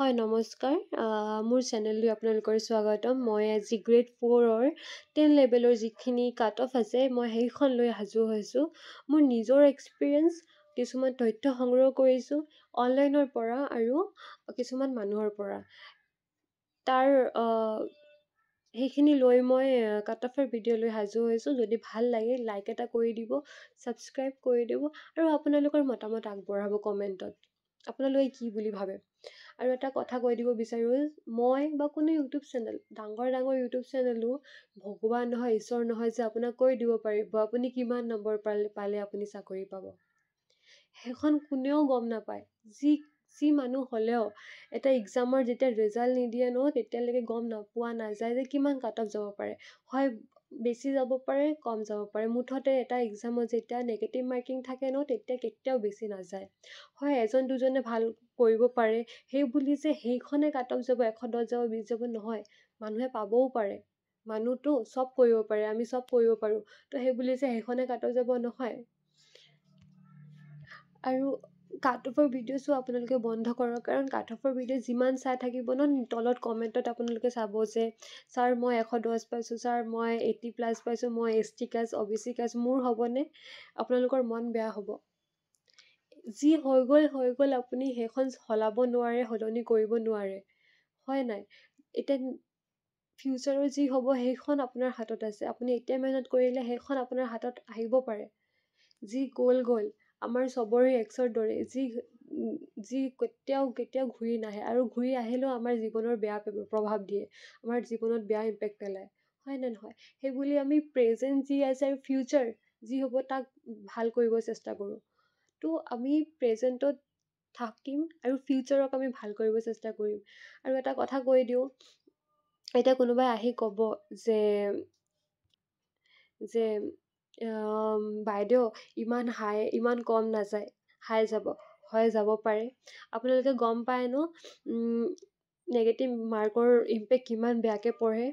হয় নমস্কাৰ মোৰ চেনেললৈ আপোনালোকৰ স্বাগতম মই আজি গ্ৰেড 4ৰ 10 লেভেলৰ যিখিনি কাট অফ আছে মই সেইখন লৈ হাজু হৈছোঁ মোৰ নিজৰ এক্সপিৰিয়েঞ্চ কিছুমান তথ্য সংগ্ৰহ কৰিছোঁ অনলাইনৰ পৰা আৰু কিছুমান মানুহৰ পৰা তাৰ সেইখিনি লৈ মই কাট অফৰ ভিডিঅ' লৈ সাজু হৈছোঁ যদি ভাল লাগে লাইক এটা কৰি দিব ছাবস্ক্ৰাইব কৰি দিব আৰু আপোনালোকৰ মতামত আগবঢ়াব কমেণ্টত আপোনালোকে কি বুলি ভাবে আৰু এটা কথা কৈ দিব বিচাৰোঁ মই বা কোনো ইউটিউব চেনেল ডাঙৰ ইউটিউব চেনেলো ভগৱান নহয় ঈশ্বৰ নহয় যে আপোনাক কৈ দিব পাৰিব আপুনি কিমান নম্বৰ পালে আপুনি চাকৰি পাব সেইখন কোনেও গম নাপায় যি মানুহ হ'লেও এটা এক্সামৰ যেতিয়া ৰিজাল্ট নিদিয়ে ন তেতিয়ালৈকে গম নোপোৱা নাযায় যে কিমান কাট অফ যাব পাৰে হয় বেছি যাব পাৰে কম যাব পাৰে মুঠতে এটা এক্সামত যেতিয়া নেগেটিভ মাৰ্কিং থাকে ন তেতিয়া কেতিয়াও বেছি নাযায় হয় এজন দুজনে ভাল কৰিব পাৰে সেই বুলি যে সেইখনে কাট অফ যাব 110 যাব 20 যাব নহয় মানুহে পাবও পাৰে মানুহটো চব কৰিব পাৰে আমি চব কৰিব পাৰোঁ তো সেই বুলি যে সেইখনে কাট অফ যাব নহয় আৰু কাট অফৰ ভিডিঅ' চোৱা আপোনালোকে বন্ধ কৰক কাৰণ কাট অফৰ ভিডিঅ' যিমান চাই থাকিব ন তলত কমেণ্টত আপোনালোকে চাব যে ছাৰ মই 110 পাইছোঁ ছাৰ মই 80+ পাইছোঁ মই ST কাষ্ট OBC কাষ্ট মোৰ হ'বনে আপোনালোকৰ মন বেয়া হ'ব যি হৈ গ'ল আপুনি সেইখন সলাব নোৱাৰে সলনি কৰিব নোৱাৰে হয় নাই এতিয়া ফিউচাৰৰ যি হ'ব সেইখন আপোনাৰ হাতত আছে আপুনি এতিয়া মেহনত কৰিলে সেইখন আপোনাৰ হাতত আহিব পাৰে যি গ'ল আমাৰ চবৰে এক্সৰ দৰে যি কেতিয়াও ঘূৰি নাহে আৰু ঘূৰি আহিলেও আমাৰ জীৱনৰ বেয়া প্ৰভাৱ দিয়ে আমাৰ জীৱনত বেয়া ইম্পেক্ট পেলায় হয় নে নহয় সেইবুলি আমি প্ৰেজেণ্ট যি আছে আৰু ফিউচাৰ যি হ'ব তাক ভাল কৰিব চেষ্টা কৰোঁ তো আমি প্ৰেজেণ্টত থাকিম আৰু ফিউচাৰক আমি ভাল কৰিব চেষ্টা কৰিম আৰু এটা কথা কৈ দিওঁ এতিয়া কোনোবাই আহি ক'ব যে বাইদেউ ইমান কম নাযায় হাই যাব হয় যাব পাৰে আপোনালোকে গম পায় ন নেগেটিভ মাৰ্কৰ ইম্পেক্ট কিমান বেয়াকৈ পঢ়ে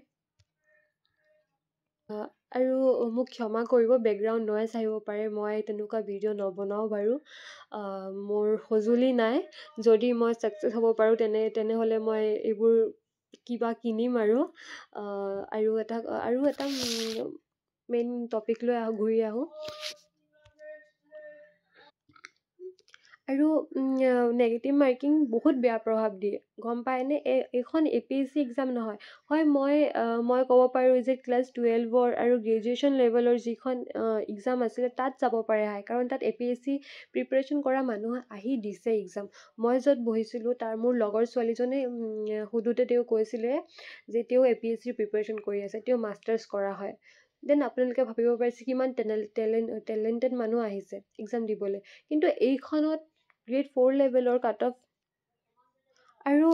আৰু মোক ক্ষমা কৰিব বেকগ্ৰাউণ্ড নইজ আহিব পাৰে মই তেনেকুৱা ভিডিঅ' নবনাওঁ বাৰু মোৰ সঁজুলি নাই যদি মই ছাকচেছ হ'ব পাৰোঁ তেনেহ'লে মই এইবোৰ কিবা কিনিম আৰু এটা মেইন টপিক লৈ ঘূৰি আহোঁ আৰু নেগেটিভ মাৰ্কিং বহুত বেয়া প্ৰভাৱ দিয়ে গম পায়নে এইখন APSC এক্সাম নহয় হয় মই ক'ব পাৰোঁ যে ক্লাছ 12ৰ আৰু গ্ৰেজুৱেশ্যন লেভেলৰ যিখন এক্সাম আছিলে তাত যাব পাৰে কাৰণ তাত APSC প্ৰিপেৰেশ্যন কৰা মানুহ আহি দিছে এক্সাম মই য'ত বহিছিলোঁ তাৰ মোৰ লগৰ ছোৱালীজনে সুধোতে তেওঁ কৈছিলে যে তেওঁ APSC প্ৰিপেৰেশ্যন কৰি আছে তেওঁ মাষ্টাৰ্ছ কৰা হয় দেন আপোনালোকে ভাবিব পাৰিছে কিমান টেলেণ্টেড মানুহ আহিছে এক্সাম দিবলৈ কিন্তু এইখনত গ্ৰেড 4 লেভেলৰ কাট অফ আৰু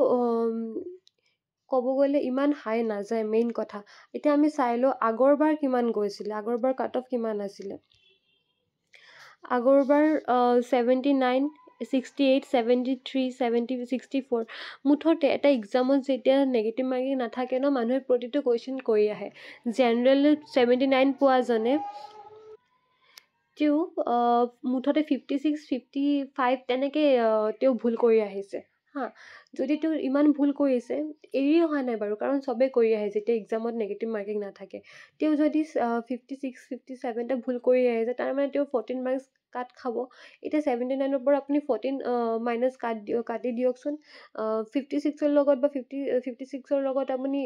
ক'ব গ'লে ইমান হাই নাযায় মেইন কথা এতিয়া আমি চাই লওঁ আগৰবাৰ কিমান গৈছিলে আগৰবাৰ কাট অফ কিমান আছিলে আগৰবাৰ 79 68 73 70 64 মুঠতে এটা এক্সামত যেতিয়া নেগেটিভ মাৰ্কিং নাথাকে ন মানুহে প্ৰতিটো কুৱেশ্যন কৰি আহে জেনেৰেলত 79 পোৱাজনে তেওঁ মুঠতে 56 55 তেনেকৈ তেওঁ ভুল কৰি আহিছে হা যদি তেওঁ ইমান ভুল কৰিছে এৰি অহা নাই বাৰু কাৰণ চবেই কৰি আহে যেতিয়া এক্সামত নেগেটিভ মাৰ্কিং নাথাকে তেওঁ যদি 56 57টা ভুল কৰি আহিছে তাৰমানে তেওঁ 14 মাৰ্কছ কাট খাব এতিয়া 79ৰ পৰা আপুনি 14 মাইনাছ কাটি দিয়কচোন 56ৰ লগত বা 56ৰ লগত আপুনি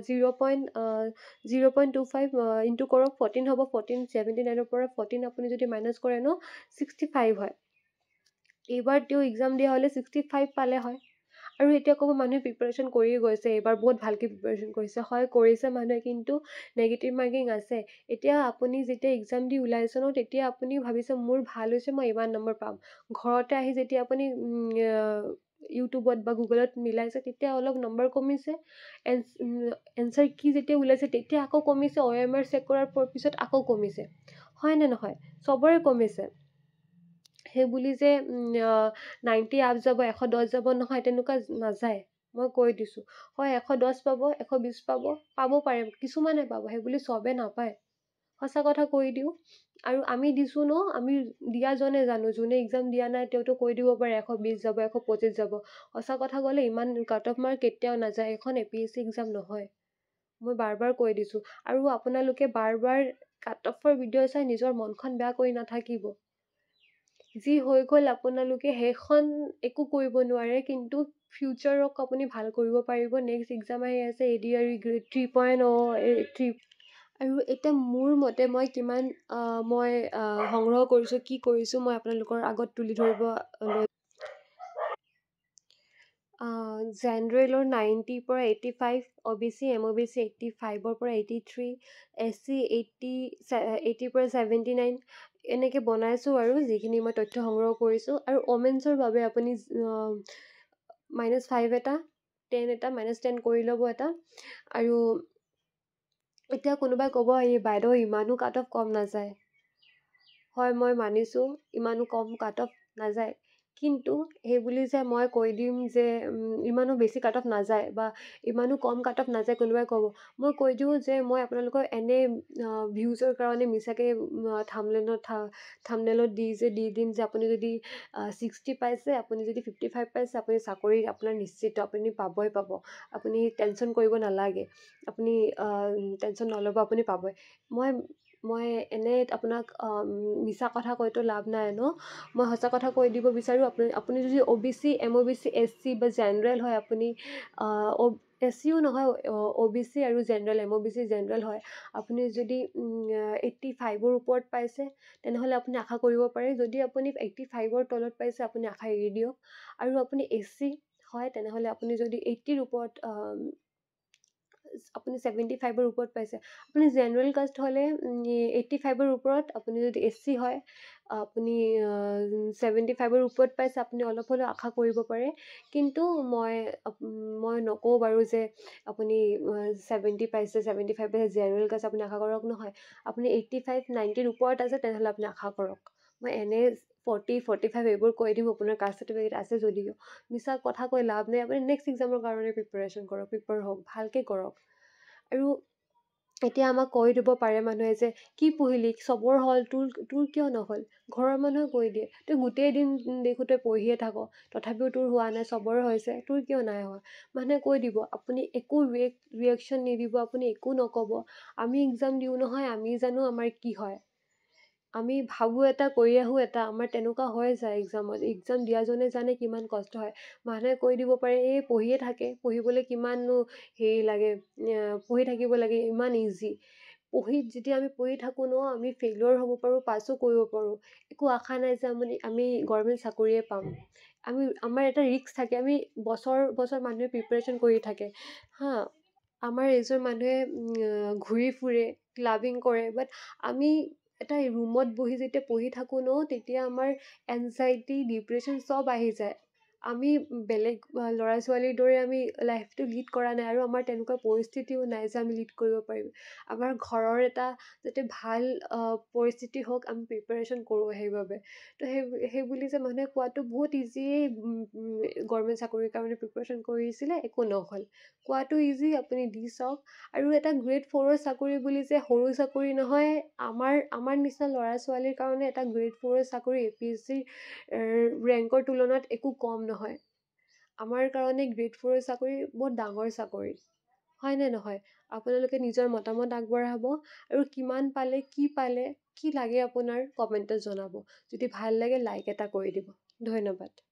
0.25 ইনটু কৰক 14 হ'ব 79ৰ পৰা 14 আপুনি যদি মাইনাছ কৰে ন 65 হয় এইবাৰ তেওঁ এক্সাম দিয়া হ'লে 65 পালে হয় আৰু এতিয়া ক'ব মানুহে প্ৰিপেৰেশ্যন কৰিয়ে গৈছে এইবাৰ বহুত ভালকৈ প্ৰিপেৰেশ্যন কৰিছে হয় কৰিছে মানুহে কিন্তু নেগেটিভ মাৰ্কিং আছে এতিয়া আপুনি যেতিয়া এক্সাম দি ওলাইছে ন তেতিয়া আপুনি ভাবিছে মোৰ ভাল হৈছে মই ইমান নম্বৰ পাম ঘৰতে আহি যেতিয়া আপুনি ইউটিউবত বা গুগলত মিলাইছে তেতিয়া অলপ নম্বৰ কমিছে এনচাৰ কি যেতিয়া ওলাইছে তেতিয়া আকৌ কমিছে OMR চেক কৰাৰ পিছত আকৌ কমিছে হয় নে নহয় চবৰে কমিছে সেই বুলি যে 90 আপ যাব 110 যাব নহয় তেনেকুৱা নাযায় মই কৈ দিছোঁ হয় 110 পাব 120 পাব পাৰে কিছুমানে পাব সেই বুলি চবে নাপায় সঁচা কথা কৈ দিওঁ। আৰু আমি দিছোঁ ন, আমি দিয়াজনে জানো, যোনে এক্সাম দিয়া নাই তেওঁতো কৈ দিব পাৰে 120 যাব, 125 যাব। সঁচা কথা ক'লে ইমান কাট অফ মাৰ্ক কেতিয়াও নাযায়, এখন APSC এক্সাম নহয়। মই বাৰ বাৰ কৈ দিছোঁ। আৰু আপোনালোকে বাৰ বাৰ কাট অফৰ ভিডিঅ' চাই নিজৰ মনখন বেয়া কৰি নাথাকিব। যি হৈ গ'ল আপোনালোকে সেইখন একো কৰিব নোৱাৰে, কিন্তু ফিউচাৰক আপুনি ভাল কৰিব পাৰিব। নেক্সট এক্সাম আহি আছে ADRE গ্ৰেড 3.0 আৰু এতিয়া মোৰ মতে মই কিমান মই সংগ্ৰহ কৰিছোঁ, কি কৰিছোঁ, মই আপোনালোকৰ আগত তুলি ধৰিব জেনেৰেলৰ 90ৰ পৰা 85, OBC MOBC 85ৰ পৰা 83, SC 80ৰ পৰা 79, এনেকৈ বনাইছোঁ আৰু যিখিনি মই তথ্য সংগ্ৰহ কৰিছোঁ। আৰু ওমেন্সৰ বাবে আপুনি -5 এটা, 10 এটা, -10 কৰি ল'ব এটা। আৰু এতিয়া কোনোবাই ক'ব এই বাইদেউ ইমানো কাট অফ কম নাযায়। হয়, মই মানিছোঁ ইমানো কম কাট অফ নাযায়, কিন্তু সেই বুলি যে মই কৈ দিম যে ইমানো বেছি কাট অফ নাযায় বা ইমানো কম কাট অফ নাযায় কোনোবাই ক'ব, মই কৈ দিওঁ যে মই আপোনালোকক এনে ভিউজৰ কাৰণে মিছাকৈ থাম্বনেলত দি দিম যে আপুনি যদি 60 পাইছে, আপুনি যদি 55 পাইছে, আপুনি চাকৰি আপোনাৰ নিশ্চিত, আপুনি পাবই পাব, আপুনি টেনশ্যন কৰিব নালাগে, আপুনি টেনশ্যন নল'ব, আপুনি পাবই। মই এনে আপোনাক মিছা কথা কৈতো লাভ নাই ন। মই সঁচা কথা কৈ দিব বিচাৰোঁ। আপুনি যদি OBC MOBC SC বা জেনেৰেল হয়, আপুনি SCও নহয়, OBC আৰু জেনেৰেল, MOBC জেনেৰেল হয়, আপুনি যদি 85ৰ ওপৰত পাইছে তেনেহ'লে আপুনি আশা কৰিব পাৰে। যদি আপুনি 85ৰ তলত পাইছে আপুনি আশা এৰি দিয়ক। আৰু আপুনি SC হয় তেনেহ'লে আপুনি যদি 80ৰ ওপৰত আপুনি 75ৰ ওপৰত পাইছে, আপুনি জেনেৰেল কাষ্ট হ'লে 85ৰ ওপৰত, আপুনি যদি SC হয় আপুনি 75ৰ ওপৰত পাইছে, আপুনি অলপ হ'লেও আশা কৰিব পাৰে। কিন্তু মই নকওঁ বাৰু যে আপুনি 70 পাইছে, 75 পাইছে, জেনেৰেল কাষ্ট আপুনি আশা কৰক, নহয়। আপুনি 85, 90ৰ ওপৰত আছে তেনেহ'লে আপুনি আশা কৰক। মই এনে 40, 45 এইবোৰ কৈ দিম, আপোনাৰ কাষ্ট চাৰ্টিফিকেট আছে যদিও। মিছা কথা কৈ লাভ নাই। আপুনি নেক্সট এক্সামৰ কাৰণে প্ৰিপেৰেশ্যন কৰক, প্ৰিপেয়াৰ হওক, ভালকৈ কৰক। আৰু এতিয়া আমাক কৈ দিব পাৰে মানুহে যে কি পঢ়িলি, চবৰ হ'ল, তোৰ কিয় নহ'ল। ঘৰৰ মানুহে কৈ দিয়ে তই গোটেই দিন দেখোঁ তই পঢ়িয়ে থাক, তথাপিও তোৰ হোৱা নাই, চবৰে হৈছে, তোৰ কিয় নাই হোৱা। মানুহে কৈ দিব, আপুনি একো ৰিয়েকশ্যন নিদিব, আপুনি একো নক'ব। আমি এক্সাম দিওঁ নহয়, আমি জানো আমাৰ কি হয়। আমি ভাবোঁ এটা, কৰি আহোঁ এটা, আমাৰ তেনেকুৱা হৈ যায় এক্সামত। এক্সাম দিয়াজনে জানে কিমান কষ্ট হয়। মানুহে কৈ দিব পাৰে এই পঢ়িয়ে থাকে, পঢ়িবলৈ কিমাননো হেৰি লাগে, পঢ়ি থাকিব লাগে, ইমান ইজি। যেতিয়া আমি পঢ়ি থাকোঁ ন, আমি ফেইলিয়ৰ হ'ব পাৰোঁ, পাছো কৰিব পাৰোঁ। একো আশা নাই যে আমি গভৰ্ণমেণ্ট চাকৰিয়ে পাম। আমাৰ এটা ৰিস্ক থাকে। আমি বছৰ মানুহে প্ৰিপেৰেশ্যন কৰি থাকে হা। আমাৰ এইযোৰ মানুহে ঘূৰি ফুৰে, ক্লাবিং কৰে, বাট আমি এটা ৰুমত বহি যেতিয়া পঢ়ি থাকোঁ ন, তেতিয়া আমাৰ এনজাইটি, ডিপ্ৰেশ্যন চব আহি যায়। আমি বেলেগ ল'ৰা ছোৱালীৰ দৰে আমি লাইফটো লিড কৰা নাই, আৰু আমাৰ তেনেকুৱা পৰিস্থিতিও নাই যে আমি লিড কৰিব পাৰিম। আমাৰ ঘৰৰ এটা যাতে ভাল পৰিস্থিতি হওক, আমি প্ৰিপেৰেশ্যন কৰোঁ সেইবাবে। তো সেই বুলি যে মানুহে কোৱাটো বহুত ইজিয়েই গভৰ্ণমেণ্ট চাকৰিৰ কাৰণে প্ৰিপেৰেশ্যন কৰিছিলে একো নহ'ল, কোৱাটো ইজি, আপুনি দি চাওক। আৰু এটা গ্ৰেড 4ৰ চাকৰি বুলি যে সৰু চাকৰি নহয়, আমাৰ নিচিনা ল'ৰা ছোৱালীৰ কাৰণে এটা গ্ৰেড 4ৰ চাকৰি APSC ৰেংকৰ তুলনাত একো কম নহয়। আমাৰ কাৰণে গ্ৰেড 4ৰ চাকৰি বহুত ডাঙৰ চাকৰি, হয়নে নহয়। আপোনালোকে নিজৰ মতামত আগবঢ়াব, আৰু কিমান পালে, কি লাগে আপোনাৰ কমেণ্টত জনাব। যদি ভাল লাগে লাইক এটা কৰি দিব। ধন্যবাদ।